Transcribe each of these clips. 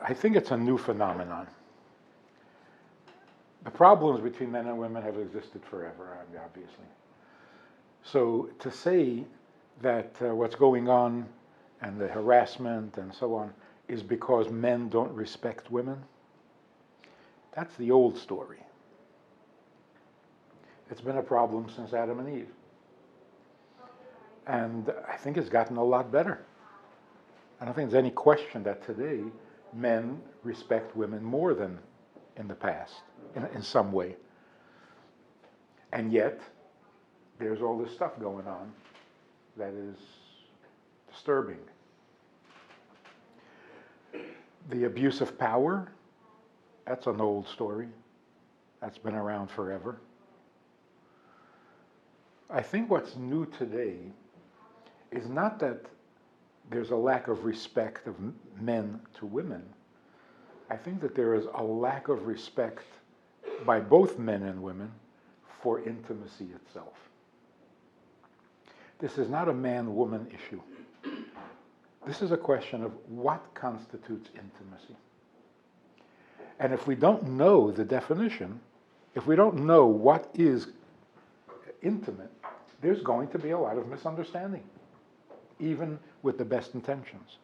I think it's a new phenomenon. The problems between men and women have existed forever, obviously. So to say that what's going on and the harassment and so on is because men don't respect women, that's the old story. It's been a problem since Adam and Eve. And I think it's gotten a lot better. I don't think there's any question that today men respect women more than in the past, in some way. And yet, there's all this stuff going on that is disturbing. The abuse of power, that's an old story. That's been around forever. I think what's new today is not that there's a lack of respect of men to women. I think that there is a lack of respect by both men and women for intimacy itself. This is not a man-woman issue. This is a question of what constitutes intimacy. And if we don't know the definition, if we don't know what is intimate, there's going to be a lot of misunderstanding, even with the best intentions.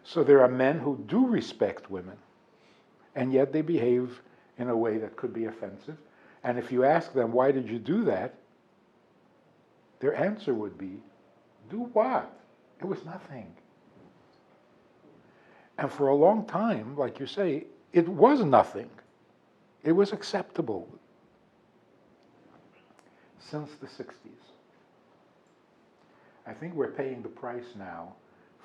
So there are men who do respect women, and yet they behave in a way that could be offensive. And if you ask them, why did you do that? Their answer would be, do what? It was nothing. And for a long time, like you say, it was nothing. It was acceptable. Since the 60s. I think we're paying the price now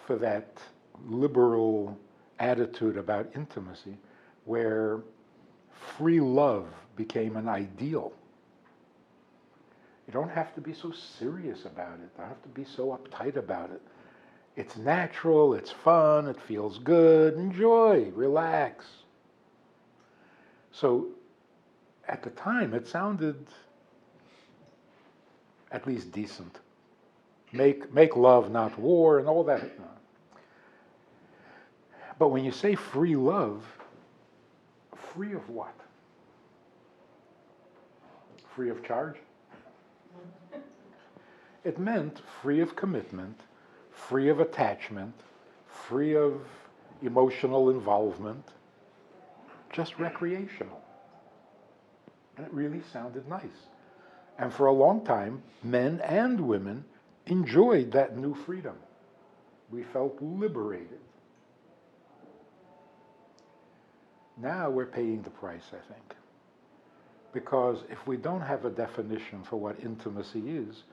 for that liberal attitude about intimacy, where free love became an ideal. You don't have to be so serious about it. You don't have to be so uptight about it. It's natural, it's fun, it feels good, enjoy, relax. So at the time, it sounded at least decent. Make love, not war, and all that. But when you say free love, free of what? Free of charge? It meant free of commitment, free of attachment, free of emotional involvement, just recreational. And it really sounded nice. And for a long time, men and women enjoyed that new freedom. We felt liberated. Now we're paying the price, I think. Because if we don't have a definition for what intimacy is,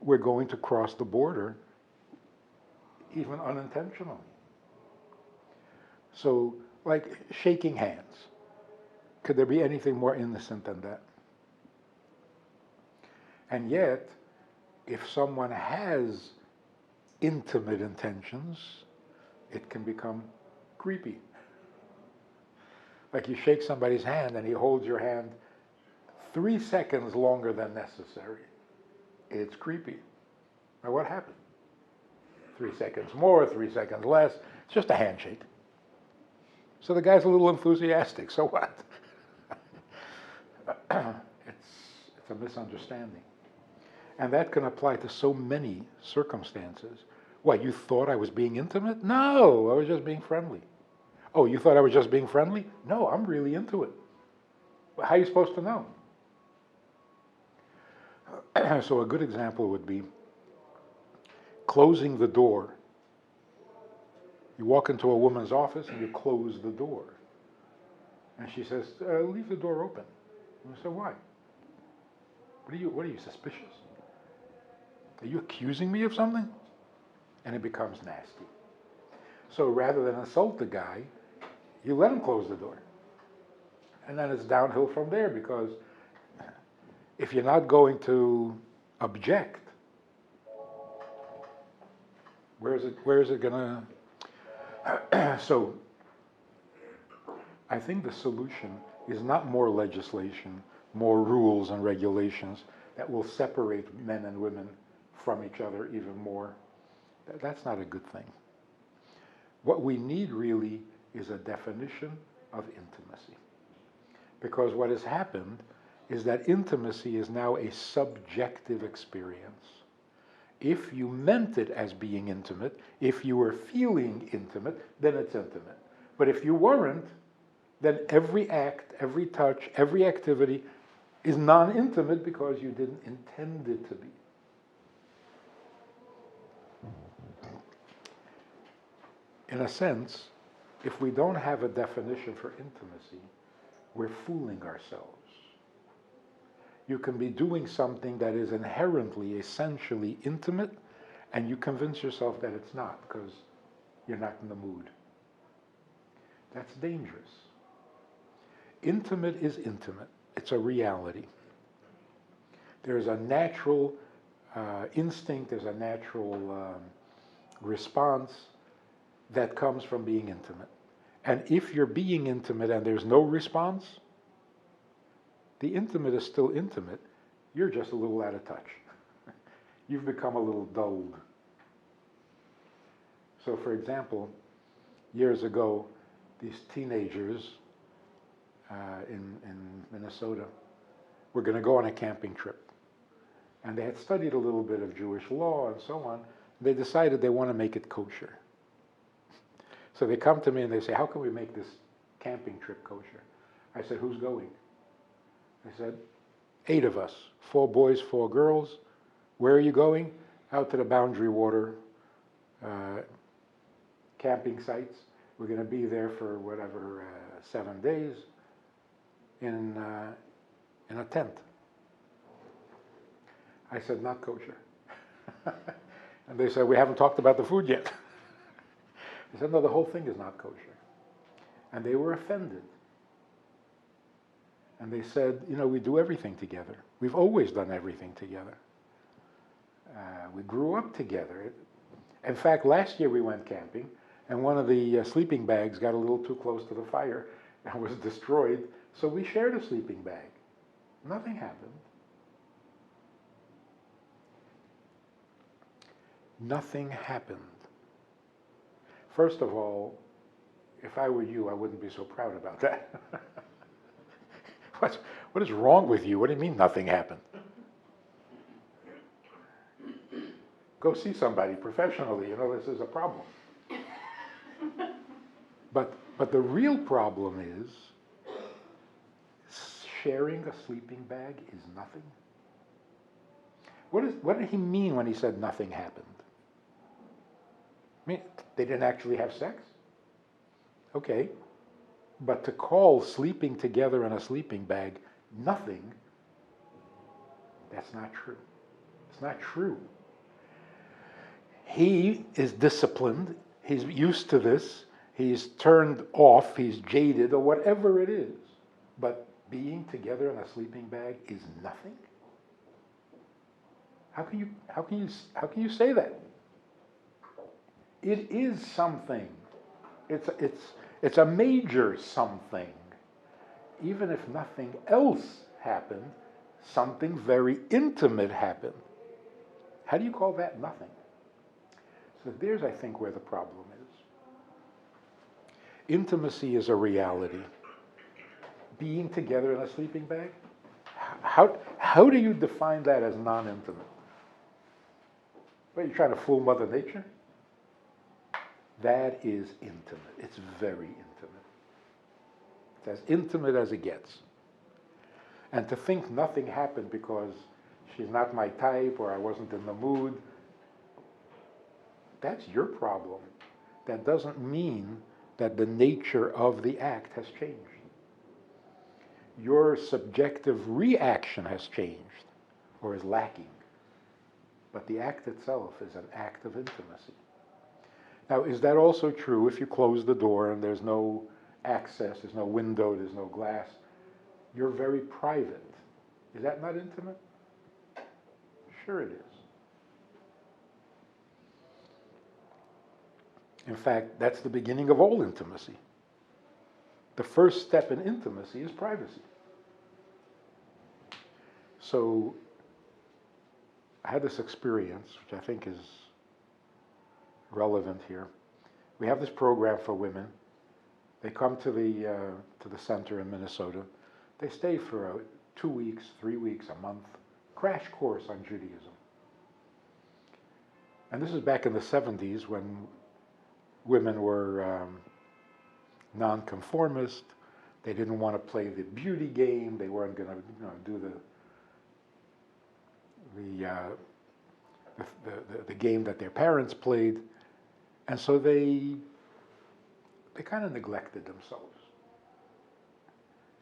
we're going to cross the border, even unintentionally. So, like shaking hands. Could there be anything more innocent than that? And yet, if someone has intimate intentions, it can become creepy. Like you shake somebody's hand and he holds your hand 3 seconds longer than necessary. It's creepy. Now what happened? 3 seconds more, 3 seconds less. It's just a handshake. So the guy's a little enthusiastic, so what? It's a misunderstanding. And that can apply to so many circumstances. What, you thought I was being intimate? No, I was just being friendly. Oh, you thought I was just being friendly? No, I'm really into it. How are you supposed to know? So a good example would be closing the door. You walk into a woman's office and you close the door. And she says, leave the door open. And I said, why? What are you, suspicious? Are you accusing me of something? And it becomes nasty. So rather than insult the guy, you let him close the door. And then it's downhill from there, because if you're not going to object, where is it gonna? So I think the solution is not more legislation, more rules and regulations that will separate men and women from each other even more. That's not a good thing. What we need really is a definition of intimacy. Because what has happened is that intimacy is now a subjective experience. If you meant it as being intimate, if you were feeling intimate, then it's intimate. But if you weren't, then every act, every touch, every activity is non-intimate because you didn't intend it to be. In a sense, if we don't have a definition for intimacy, we're fooling ourselves. You can be doing something that is inherently, essentially intimate, and you convince yourself that it's not because you're not in the mood. That's dangerous. Intimate is intimate. It's a reality. There's a natural instinct, there's a natural response that comes from being intimate. And if you're being intimate and there's no response, the intimate is still intimate. You're just a little out of touch. You've become a little dulled. So, for example, years ago, these teenagers in Minnesota were going to go on a camping trip. And they had studied a little bit of Jewish law and so on. They decided they want to make it kosher. So they come to me and they say, how can we make this camping trip kosher? I said, who's going? I said, 8 of us, 4 boys, 4 girls. Where are you going? Out to the Boundary Water camping sites. We're going to be there for whatever, 7 days in a tent. I said, not kosher. And they said, we haven't talked about the food yet. I said, no, the whole thing is not kosher. And they were offended. And they said, you know, we do everything together. We've always done everything together. We grew up together. In fact, last year we went camping, and one of the sleeping bags got a little too close to the fire and was destroyed, so we shared a sleeping bag. Nothing happened. Nothing happened. First of all, if I were you, I wouldn't be so proud about that. What is wrong with you? What do you mean nothing happened? Go see somebody professionally. You know, this is a problem. But the real problem is sharing a sleeping bag is nothing. What did he mean when he said nothing happened? I mean, they didn't actually have sex? Okay. But to call sleeping together in a sleeping bag nothing, that's not true. It's not true. He is disciplined. He's used to this. He's turned off. He's jaded, or whatever it is. But being together in a sleeping bag is nothing? How can you say that? It is something. It's a major something. Even if nothing else happened, something very intimate happened. How do you call that nothing? So there's, I think, where the problem is. Intimacy is a reality. Being together in a sleeping bag? How do you define that as non-intimate? What, you're trying to fool Mother Nature? That is intimate. It's very intimate. It's as intimate as it gets. And to think nothing happened because she's not my type or I wasn't in the mood, that's your problem. That doesn't mean that the nature of the act has changed. Your subjective reaction has changed or is lacking. But the act itself is an act of intimacy. Now, is that also true if you close the door and there's no access, there's no window, there's no glass? You're very private. Is that not intimate? Sure it is. In fact, that's the beginning of all intimacy. The first step in intimacy is privacy. So, I had this experience, which I think is relevant here. We have this program for women, They come to the center in Minnesota. They stay for 2 weeks, 3 weeks, a month, crash course on Judaism. And this is back in the 70s when women were nonconformist. They didn't want to play the beauty game. They weren't going to, do the game that their parents played, and so they kind of neglected themselves.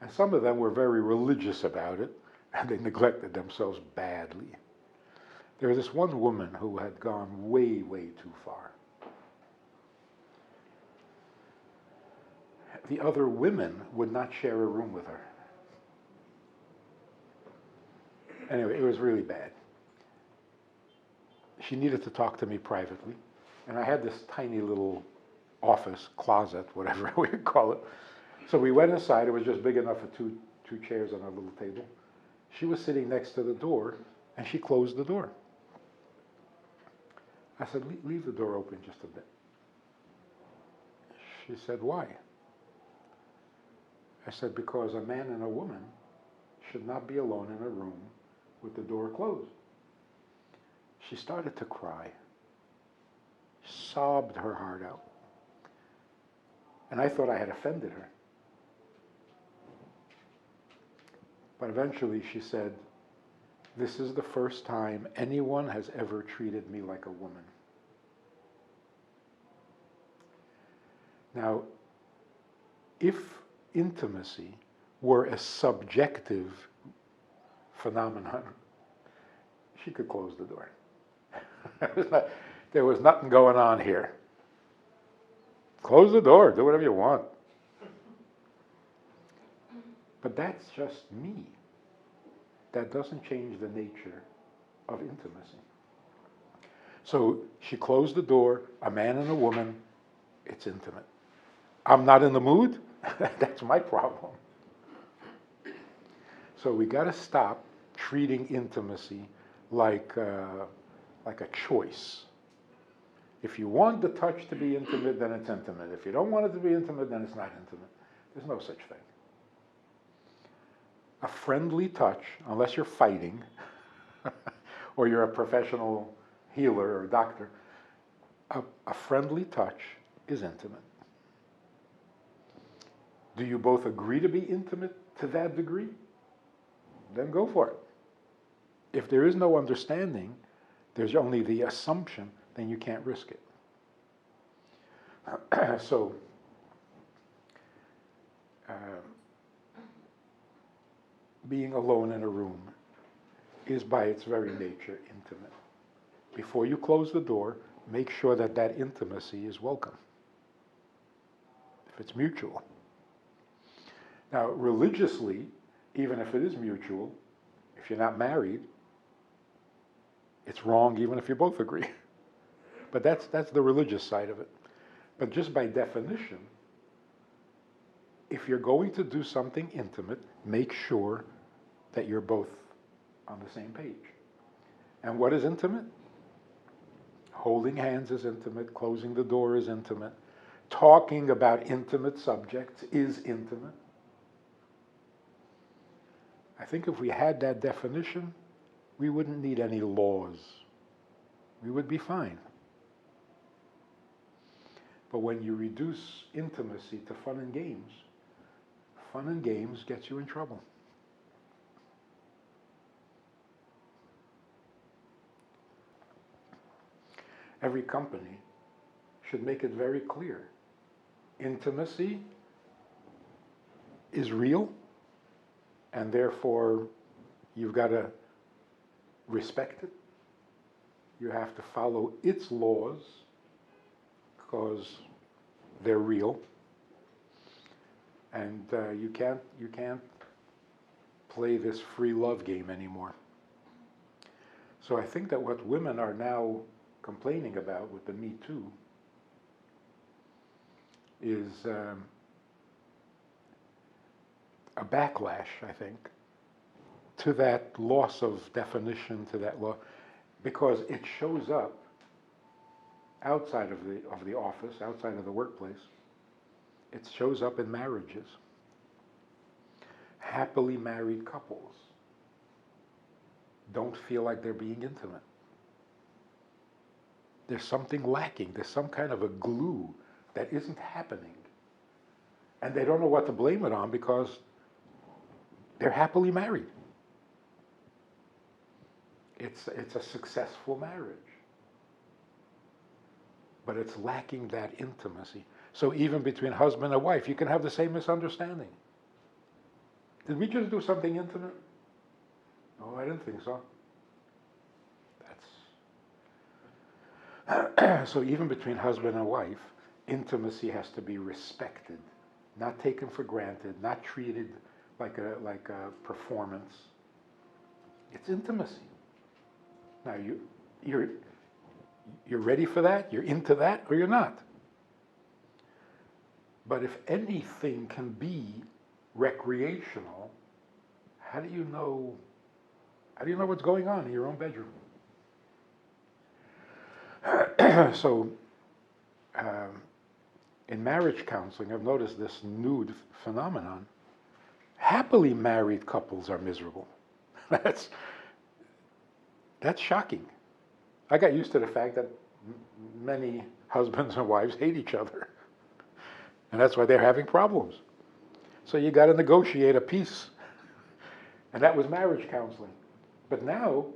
And some of them were very religious about it, and they neglected themselves badly. There was this one woman who had gone way, way too far. The other women would not share a room with her. Anyway, it was really bad. She needed to talk to me privately, and I had this tiny little office, closet, whatever we call it. So we went inside. It was just big enough for two chairs on a little table. She was sitting next to the door, and she closed the door. I said, leave the door open just a bit. She said, why? I said, because a man and a woman should not be alone in a room with the door closed. She started to cry, sobbed her heart out. And I thought I had offended her. But eventually she said, this is the first time anyone has ever treated me like a woman. Now, if intimacy were a subjective phenomenon, she could close the door. There was nothing going on here. Close the door, do whatever you want. But that's just me. That doesn't change the nature of intimacy. So she closed the door, a man and a woman, it's intimate. I'm not in the mood, that's my problem. So we got to stop treating intimacy like a choice. If you want the touch to be intimate, then it's intimate. If you don't want it to be intimate, then it's not intimate. There's no such thing. A friendly touch, unless you're fighting, or you're a professional healer or doctor, a friendly touch is intimate. Do you both agree to be intimate to that degree? Then go for it. If there is no understanding, there's only the assumption, then you can't risk it. So, being alone in a room is by its very nature intimate. Before you close the door, make sure that that intimacy is welcome, if it's mutual. Now, religiously, even if it is mutual, if you're not married, it's wrong even if you both agree. But that's the religious side of it. But just by definition, if you're going to do something intimate, make sure that you're both on the same page. And what is intimate? Holding hands is intimate, closing the door is intimate, talking about intimate subjects is intimate. I think if we had that definition, we wouldn't need any laws. We would be fine. But when you reduce intimacy to fun and games gets you in trouble. Every company should make it very clear. Intimacy is real, and therefore you've got to respect it. You have to follow its laws because they're real, and you can't play this free love game anymore. So I think that what women are now complaining about with the Me Too is a backlash, I think, to that loss of definition, to that law, because it shows up outside of the office, outside of the workplace, It shows up in marriages. Happily married couples don't feel like they're being intimate. There's something lacking. There's some kind of a glue that isn't happening. And they don't know what to blame it on because they're happily married. It's a successful marriage. But it's lacking that intimacy. So even between husband and wife, you can have the same misunderstanding. Did we just do something intimate? No, I didn't think so. That's so even between husband and wife, intimacy has to be respected, not taken for granted, not treated like a performance. It's intimacy. Now you're ready for that? You're into that, or you're not? But if anything can be recreational, how do you know what's going on in your own bedroom? So, in marriage counseling, I've noticed this new phenomenon. Happily married couples are miserable. That's shocking. I got used to the fact that many husbands and wives hate each other. And that's why they're having problems. So you got to negotiate a peace. And that was marriage counseling. But now,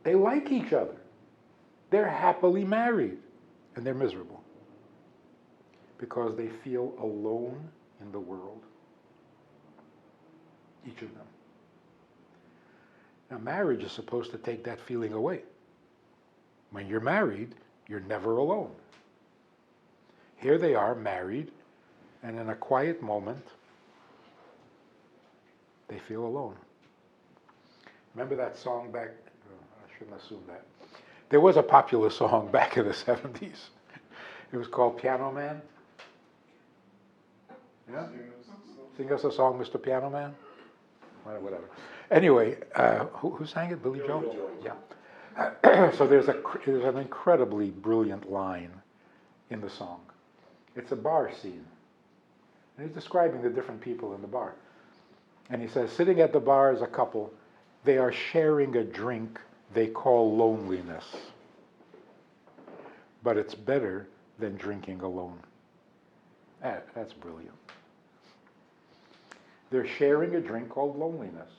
they like each other. They're happily married. And they're miserable. Because they feel alone in the world. Each of them. Now, marriage is supposed to take that feeling away. When you're married, you're never alone. Here they are, married, and in a quiet moment, they feel alone. Remember that song back, I shouldn't assume that. There was a popular song back in the 70s. It was called Piano Man. Yeah? Sing us a song, Mr. Piano Man? Well, whatever. Anyway, who sang it? Billy Joel? Yeah. So there's an incredibly brilliant line in the song. It's a bar scene. And he's describing the different people in the bar. And he says, sitting at the bar as a couple, they are sharing a drink they call loneliness. But it's better than drinking alone. That's brilliant. They're sharing a drink called loneliness.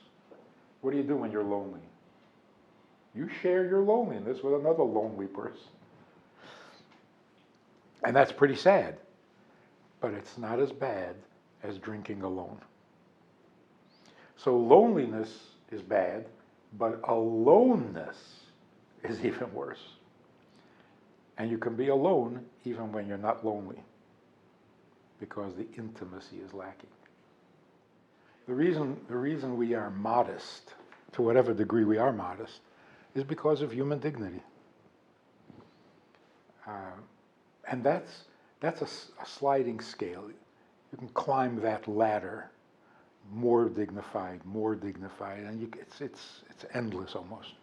What do you do when you're lonely? You share your loneliness with another lonely person. And that's pretty sad. But it's not as bad as drinking alone. So loneliness is bad, but aloneness is even worse. And you can be alone even when you're not lonely, because the intimacy is lacking. The reason we are modest, to whatever degree we are modest, is because of human dignity. And that's a sliding scale. You can climb that ladder, more dignified, and it's endless almost.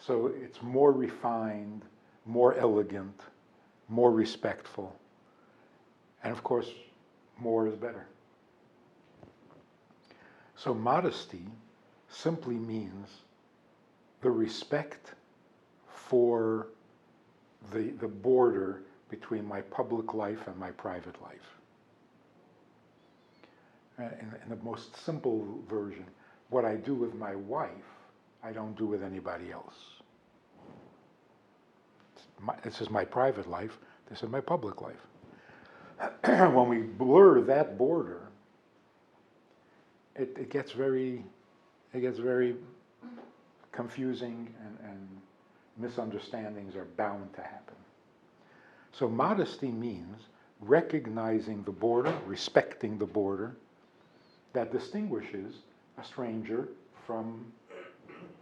So it's more refined, more elegant, more respectful, and of course, more is better. So modesty simply means the respect for the border between my public life and my private life. In the most simple version, what I do with my wife, I don't do with anybody else. This is my private life, this is my public life. When we blur that border, it gets very confusing, and misunderstandings are bound to happen. So modesty means recognizing the border, respecting the border that distinguishes a stranger from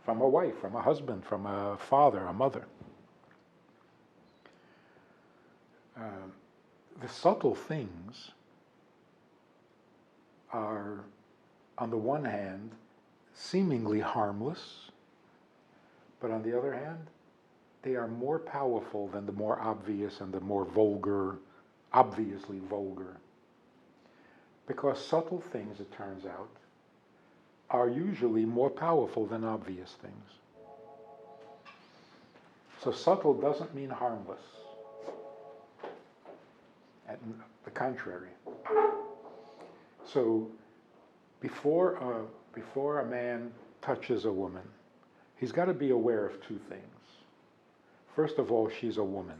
a wife, from a husband, from a father, a mother. The subtle things are, on the one hand, seemingly harmless, but on the other hand, they are more powerful than the more obvious and the more vulgar, obviously vulgar Because subtle things, it turns out, are usually more powerful than obvious things. So subtle doesn't mean harmless. And the contrary. So before a man touches a woman, he's got to be aware of two things. First of all, she's a woman.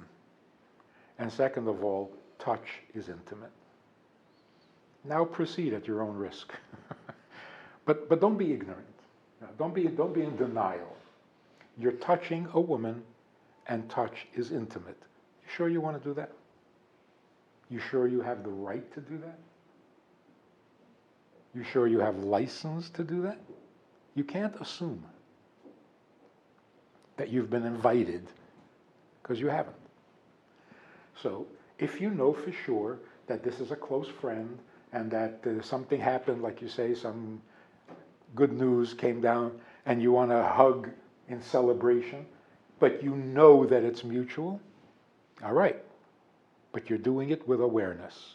And second of all, touch is intimate. Now proceed at your own risk. But don't be ignorant. Don't be in denial. You're touching a woman, and touch is intimate. You sure you want to do that? You sure you have the right to do that? You sure you have license to do that? You can't assume that you've been invited, because you haven't. So if you know for sure that this is a close friend and that something happened, like you say, some good news came down and you want to hug in celebration, but you know that it's mutual, all right. But you're doing it with awareness.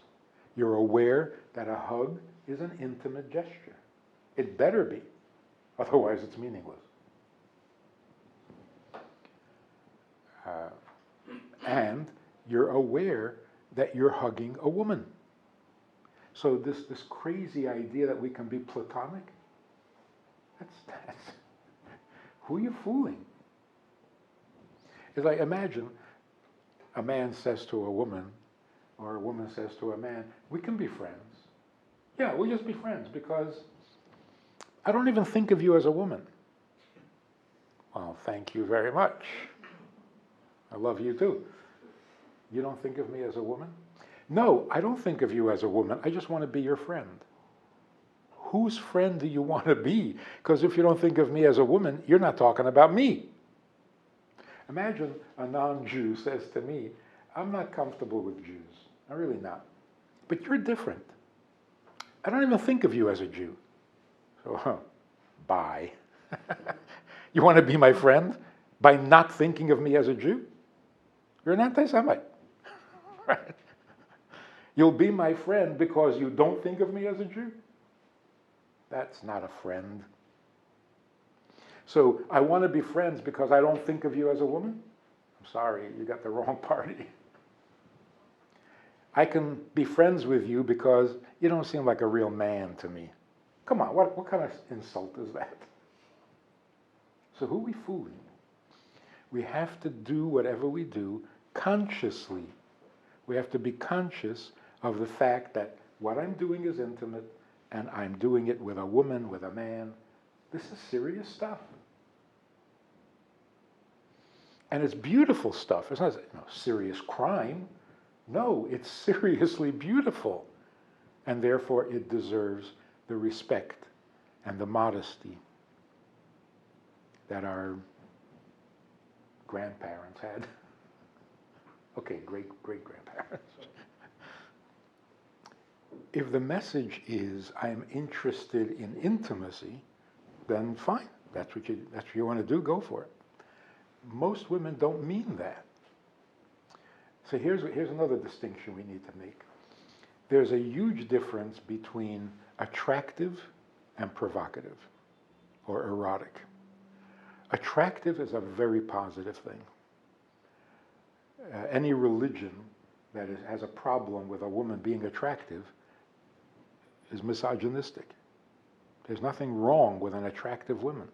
You're aware that a hug is an intimate gesture. It better be, otherwise it's meaningless. And you're aware that you're hugging a woman. So this crazy idea that we can be platonic, that's who are you fooling? It's like, imagine a man says to a woman, or a woman says to a man, we can be friends. Yeah, we'll just be friends because I don't even think of you as a woman. Well, thank you very much. I love you too. You don't think of me as a woman? No, I don't think of you as a woman. I just want to be your friend. Whose friend do you want to be? Because if you don't think of me as a woman, you're not talking about me. Imagine a non-Jew says to me, I'm not comfortable with Jews. I'm really not. But you're different. I don't even think of you as a Jew. So, bye. You want to be my friend by not thinking of me as a Jew? You're an anti-Semite. Right? You'll be my friend because you don't think of me as a Jew? That's not a friend. So I want to be friends because I don't think of you as a woman? I'm sorry, you got the wrong party. I can be friends with you because you don't seem like a real man to me. Come on, what kind of insult is that? So who are we fooling? We have to do whatever we do consciously. We have to be conscious of the fact that what I'm doing is intimate and I'm doing it with a woman, with a man. This is serious stuff. And it's beautiful stuff. It's not serious crime. No, it's seriously beautiful. And therefore it deserves the respect and the modesty that grandparents had. Okay, great-grandparents. If the message is, I'm interested in intimacy, then fine. That's what you want to do, go for it. Most women don't mean that. So here's another distinction we need to make. There's a huge difference between attractive and provocative, or erotic. Attractive is a very positive thing. Any religion that has a problem with a woman being attractive is misogynistic. There's nothing wrong with an attractive woman.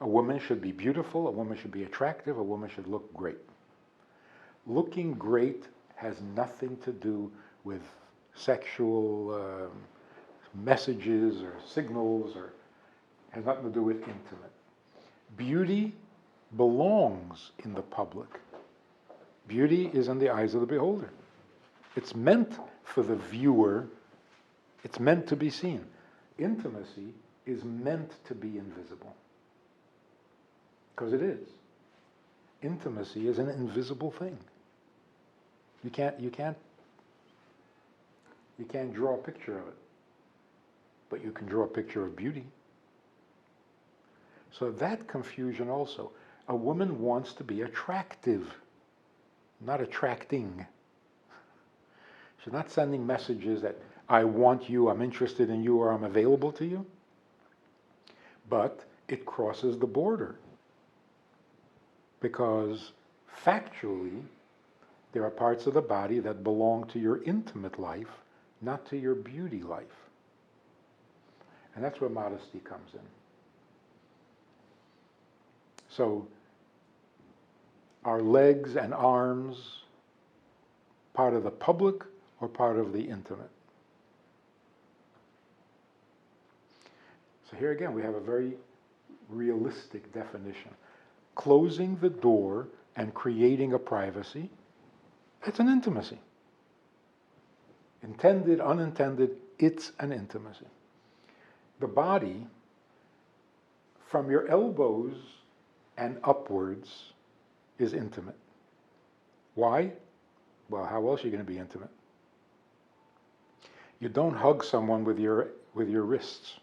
A woman should be beautiful, a woman should be attractive, a woman should look great. Looking great has nothing to do with sexual messages or signals, or has nothing to do with intimate. Beauty belongs in the public. Beauty is in the eyes of the beholder. It's meant for the viewer. It's meant to be seen. Intimacy is meant to be invisible. Because it is. Intimacy is an invisible thing. You can't draw a picture of it. But you can draw a picture of beauty. So that confusion also. A woman wants to be attractive, not attracting. She's not sending messages that I want you, I'm interested in you, or I'm available to you. But it crosses the border because factually, there are parts of the body that belong to your intimate life, not to your beauty life. And that's where modesty comes in. So, are legs and arms part of the public or part of the intimate? So here again, we have a very realistic definition. Closing the door and creating a privacy, it's an intimacy. Intended, unintended, it's an intimacy. The body, from your elbows and upwards, is intimate. Why? Well, how else are you going to be intimate? You don't hug someone with your wrists,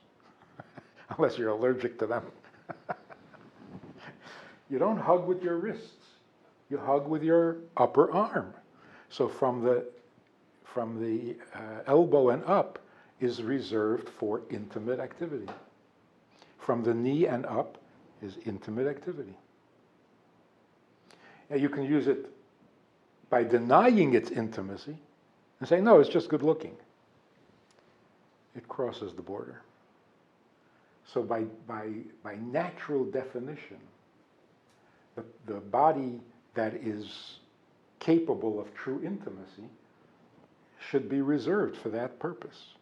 unless you're allergic to them. You don't hug with your wrists. You hug with your upper arm. So from the elbow and up is reserved for intimate activity. From the knee and up is intimate activity. And you can use it by denying its intimacy and say, no, it's just good looking. It crosses the border. So by natural definition, the body that is capable of true intimacy should be reserved for that purpose.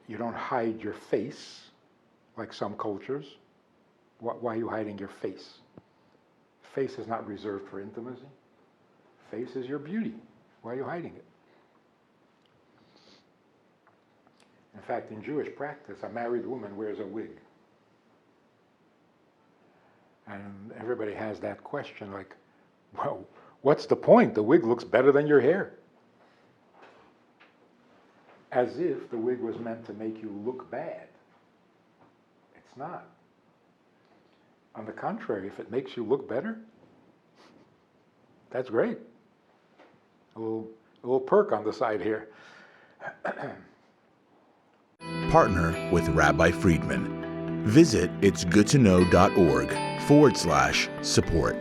You don't hide your face like some cultures. Why are you hiding your face? Face is not reserved for intimacy. Face is your beauty. Why are you hiding it? In fact, in Jewish practice, a married woman wears a wig. And everybody has that question like, well, what's the point? The wig looks better than your hair. As if the wig was meant to make you look bad. It's not. On the contrary, if it makes you look better, that's great. A little perk on the side here. Partner with Rabbi Friedman. Visit itsgoodtoknow.org/support.